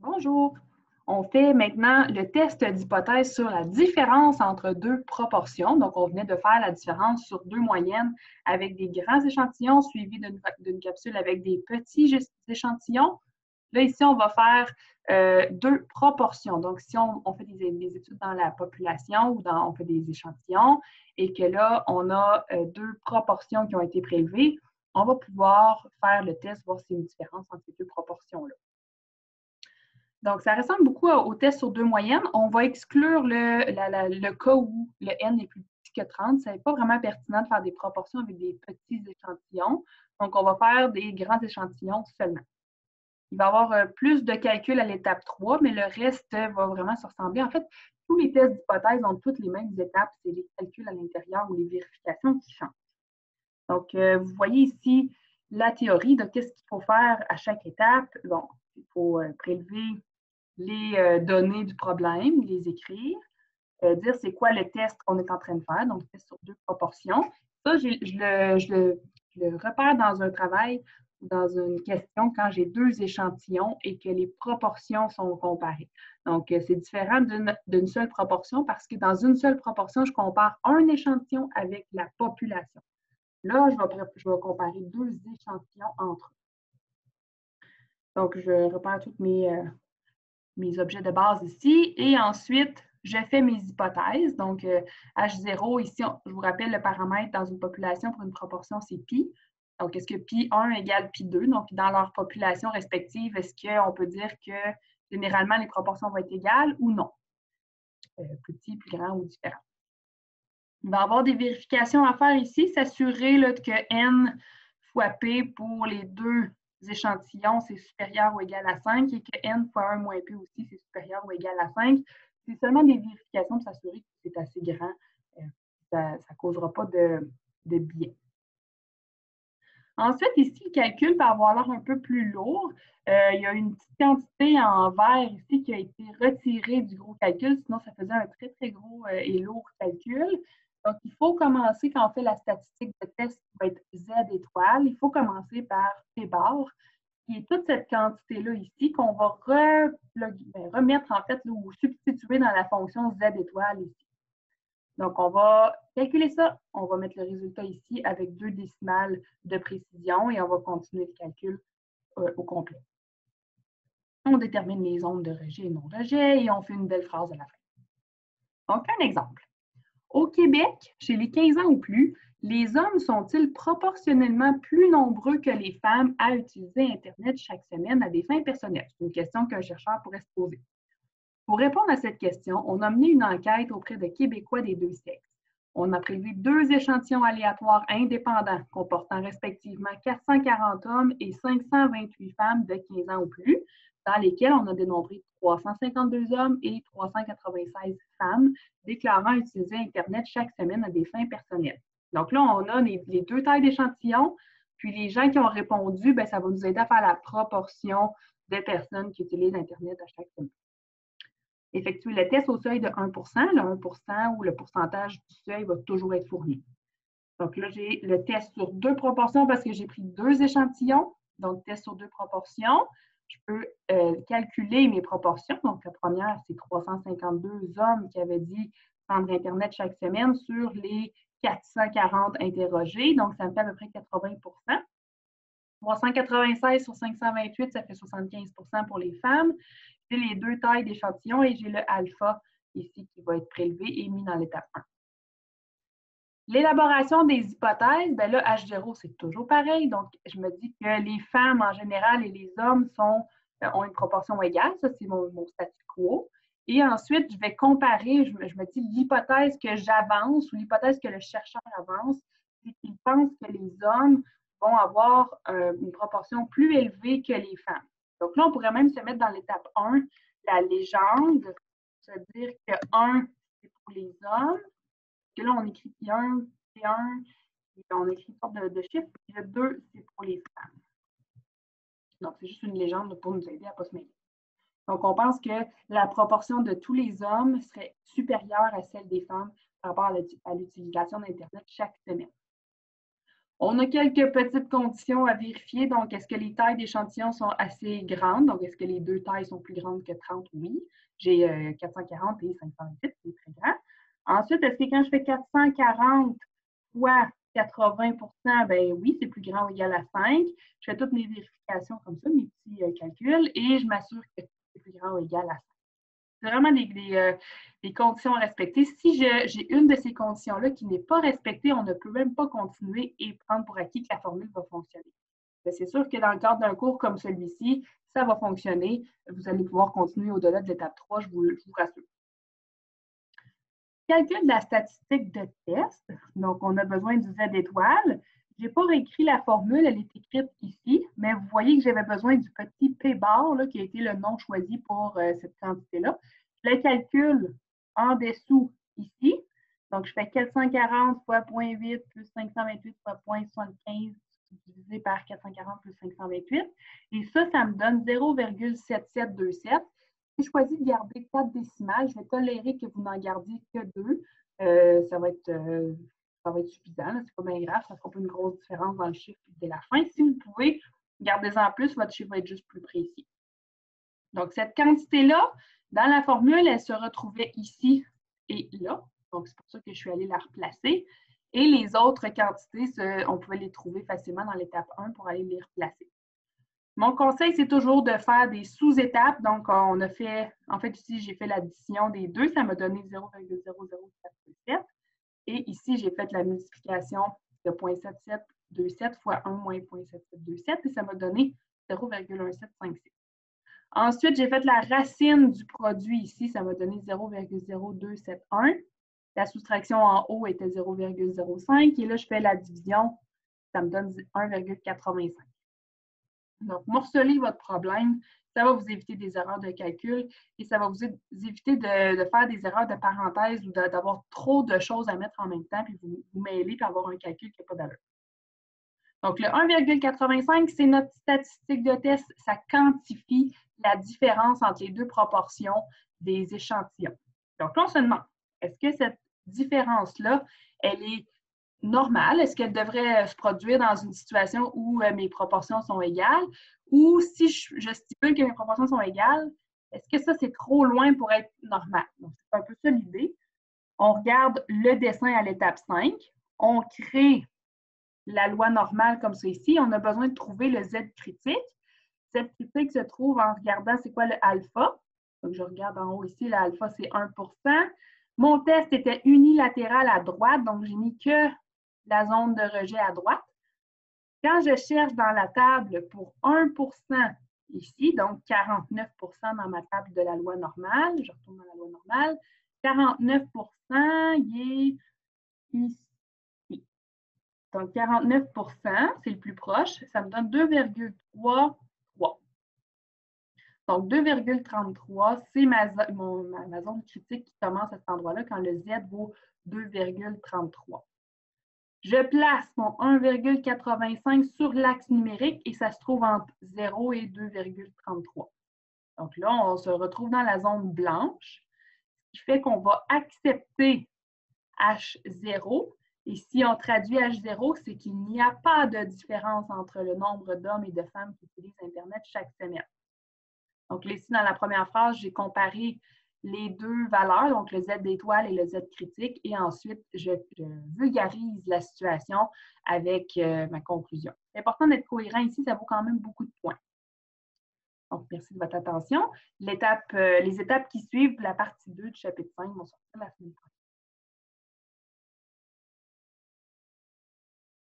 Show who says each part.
Speaker 1: Bonjour. On fait maintenant le test d'hypothèse sur la différence entre deux proportions. Donc, on venait de faire la différence sur deux moyennes avec des grands échantillons suivis d'une capsule avec des petits échantillons. Là, ici, on va faire deux proportions. Donc, si on fait des études dans la population ou on fait des échantillons et que là, on a deux proportions qui ont été prélevées, on va pouvoir faire le test, voir s'il y a une différence entre ces deux proportions-là. Donc, ça ressemble beaucoup au test sur deux moyennes. On va exclure le cas où le N est plus petit que 30. Ce n'est pas vraiment pertinent de faire des proportions avec des petits échantillons. Donc, on va faire des grands échantillons seulement. Il va y avoir plus de calculs à l'étape 3, mais le reste va vraiment se ressembler. En fait, tous les tests d'hypothèse ont toutes les mêmes étapes. C'est les calculs à l'intérieur ou les vérifications qui changent. Donc, vous voyez ici la théorie de qu'est-ce qu'il faut faire à chaque étape. Bon, il faut prélever les données du problème, les écrire, dire c'est quoi le test qu'on est en train de faire, donc test sur deux proportions. Ça, je le repère dans un travail ou dans une question quand j'ai deux échantillons et que les proportions sont comparées. Donc, c'est différent d'une seule proportion parce que dans une seule proportion, je compare un échantillon avec la population. Là, je vais comparer deux échantillons entre eux. Donc, je repère toutes mes objets de base ici. Et ensuite, je fais mes hypothèses. Donc, H0, ici, je vous rappelle le paramètre dans une population pour une proportion, c'est pi. Donc, est-ce que pi 1 égale pi 2? Donc, dans leur population respective, est-ce qu'on peut dire que généralement, les proportions vont être égales ou non? Plus petit, plus grand ou différent. Il va y avoir des vérifications à faire ici, s'assurer que n fois p pour les deux échantillons, c'est supérieur ou égal à 5 et que n fois 1 moins p aussi, c'est supérieur ou égal à 5. C'est seulement des vérifications pour s'assurer que c'est assez grand. Ça ne causera pas de biais. Ensuite, ici, le calcul va avoir l'air un peu plus lourd. Il y a une petite quantité en vert ici qui a été retirée du gros calcul, sinon ça faisait un très, très gros et lourd calcul. Donc, il faut commencer, quand on fait la statistique de test qui va être Z étoile, il faut commencer par P bar, qui est toute cette quantité-là ici qu'on va remettre en fait ou substituer dans la fonction Z étoile ici. Donc, on va calculer ça. On va mettre le résultat ici avec 2 décimales de précision et on va continuer le calcul au complet. On détermine les ondes de rejet et non-rejet et on fait une belle phrase à la fin. Donc, un exemple. Au Québec, chez les 15 ans ou plus, les hommes sont-ils proportionnellement plus nombreux que les femmes à utiliser Internet chaque semaine à des fins personnelles? C'est une question qu'un chercheur pourrait se poser. Pour répondre à cette question, on a mené une enquête auprès de Québécois des deux sexes. On a prévu 2 échantillons aléatoires indépendants comportant respectivement 440 hommes et 528 femmes de 15 ans ou plus, dans lesquels on a dénombré 352 hommes et 396 femmes déclarant utiliser Internet chaque semaine à des fins personnelles. Donc là, on a les 2 tailles d'échantillons, puis les gens qui ont répondu, ça va nous aider à faire la proportion de personnes qui utilisent Internet à chaque semaine. Effectuer le test au seuil de 1 le 1 ou le pourcentage du seuil va toujours être fourni. Donc là, j'ai le test sur 2 proportions parce que j'ai pris 2 échantillons. Donc, test sur 2 proportions. Je peux calculer mes proportions. Donc, la première, c'est 352 hommes qui avaient dit prendre Internet chaque semaine sur les 440 interrogés. Donc, ça me fait à peu près 80 396 sur 528, ça fait 75 pour les femmes. J'ai les 2 tailles d'échantillons et j'ai le alpha ici qui va être prélevé et mis dans l'étape 1. L'élaboration des hypothèses, là, H0, c'est toujours pareil. Donc, je me dis que les femmes en général et les hommes ont une proportion égale. Ça, c'est mon statu quo. Et ensuite, je vais comparer, je me dis l'hypothèse que j'avance ou l'hypothèse que le chercheur avance, c'est qu'il pense que les hommes vont avoir une proportion plus élevée que les femmes. Donc là, on pourrait même se mettre dans l'étape 1, la légende, c'est-à-dire que 1, c'est pour les hommes, que là, on écrit P1, P1, et on écrit une sorte de chiffre, et le 2, c'est pour les femmes. Donc, c'est juste une légende pour nous aider à ne pas se mêler. Donc, on pense que la proportion de tous les hommes serait supérieure à celle des femmes par rapport à l'utilisation d'Internet chaque semaine. On a quelques petites conditions à vérifier. Donc, est-ce que les tailles d'échantillons sont assez grandes? Donc, est-ce que les deux tailles sont plus grandes que 30? Oui. J'ai 440 et 528, c'est très grand. Ensuite, est-ce que quand je fais 440 fois 80 ben oui, c'est plus grand ou égal à 5. Je fais toutes mes vérifications comme ça, mes petits calculs, et je m'assure que c'est plus grand ou égal à 5. C'est vraiment des conditions à respecter. Si j'ai une de ces conditions-là qui n'est pas respectée, on ne peut même pas continuer et prendre pour acquis que la formule va fonctionner. C'est sûr que dans le cadre d'un cours comme celui-ci, ça va fonctionner. Vous allez pouvoir continuer au-delà de l'étape 3, je vous rassure. Calcul de la statistique de test. Donc, on a besoin du Z étoile. Je n'ai pas réécrit la formule, elle est écrite ici, mais vous voyez que j'avais besoin du petit P bar, là, qui a été le nom choisi pour cette quantité-là. Je le calcule en dessous ici. Donc, je fais 440 fois 0.8 plus 528 fois 0.75 divisé par 440 plus 528. Et ça me donne 0,7727. J'ai choisi de garder 4 décimales. Je vais tolérer que vous n'en gardiez que 2. Ça va être suffisant. Ce n'est pas bien grave. Ça ne fera pas une grosse différence dans le chiffre dès la fin. Si vous pouvez, gardez-en plus. Votre chiffre va être juste plus précis. Donc, cette quantité-là, dans la formule, elle se retrouvait ici et là. Donc, c'est pour ça que je suis allée la replacer. Et les autres quantités, on pouvait les trouver facilement dans l'étape 1 pour aller les replacer. Mon conseil, c'est toujours de faire des sous-étapes. Donc, en fait, ici, j'ai fait l'addition des deux. Ça m'a donné 0,00427. Et ici, j'ai fait la multiplication de 0,7727 fois 1 moins 0,7727 et ça m'a donné 0,1756. Ensuite, j'ai fait la racine du produit ici. Ça m'a donné 0,0271. La soustraction en haut était 0,05. Et là, je fais la division. Ça me donne 1,85. Donc, morcelez votre problème. Ça va vous éviter des erreurs de calcul et ça va vous éviter de faire des erreurs de parenthèse ou d'avoir trop de choses à mettre en même temps puis vous mêler et avoir un calcul qui n'a pas d'allure. Donc, le 1,85, c'est notre statistique de test. Ça quantifie la différence entre les deux proportions des échantillons. Donc, là, on se demande, est-ce que cette différence-là, elle est normale? Est-ce qu'elle devrait se produire dans une situation où mes proportions sont égales? Ou si je stipule que mes proportions sont égales, est-ce que ça, c'est trop loin pour être normal? Donc, c'est un peu ça l'idée. On regarde le dessin à l'étape 5. On crée la loi normale comme ça ici. On a besoin de trouver le Z critique. Z critique se trouve en regardant c'est quoi le alpha. Donc, je regarde en haut ici, l'alpha, c'est 1 %. Mon test était unilatéral à droite, donc j'ai mis que la zone de rejet à droite. Quand je cherche dans la table pour 1 % ici, donc 49 % dans ma table de la loi normale, je retourne dans la loi normale, 49 % il est ici. Donc 49 %, c'est le plus proche, ça me donne 2,33. Donc 2,33, c'est ma zone critique qui commence à cet endroit-là quand le Z vaut 2,33. Je place mon 1,85 sur l'axe numérique et ça se trouve entre 0 et 2,33. Donc là, on se retrouve dans la zone blanche, ce qui fait qu'on va accepter H0. Et si on traduit H0, c'est qu'il n'y a pas de différence entre le nombre d'hommes et de femmes qui utilisent Internet chaque semaine. Donc là, ici, dans la première phrase, j'ai comparé les deux valeurs, donc le Z d'étoile et le Z critique, et ensuite, je vulgarise la situation avec ma conclusion. C'est important d'être cohérent ici, ça vaut quand même beaucoup de points. Donc, merci de votre attention. Les étapes qui suivent, la partie 2 du chapitre 5 vont sortir la semaine prochaine.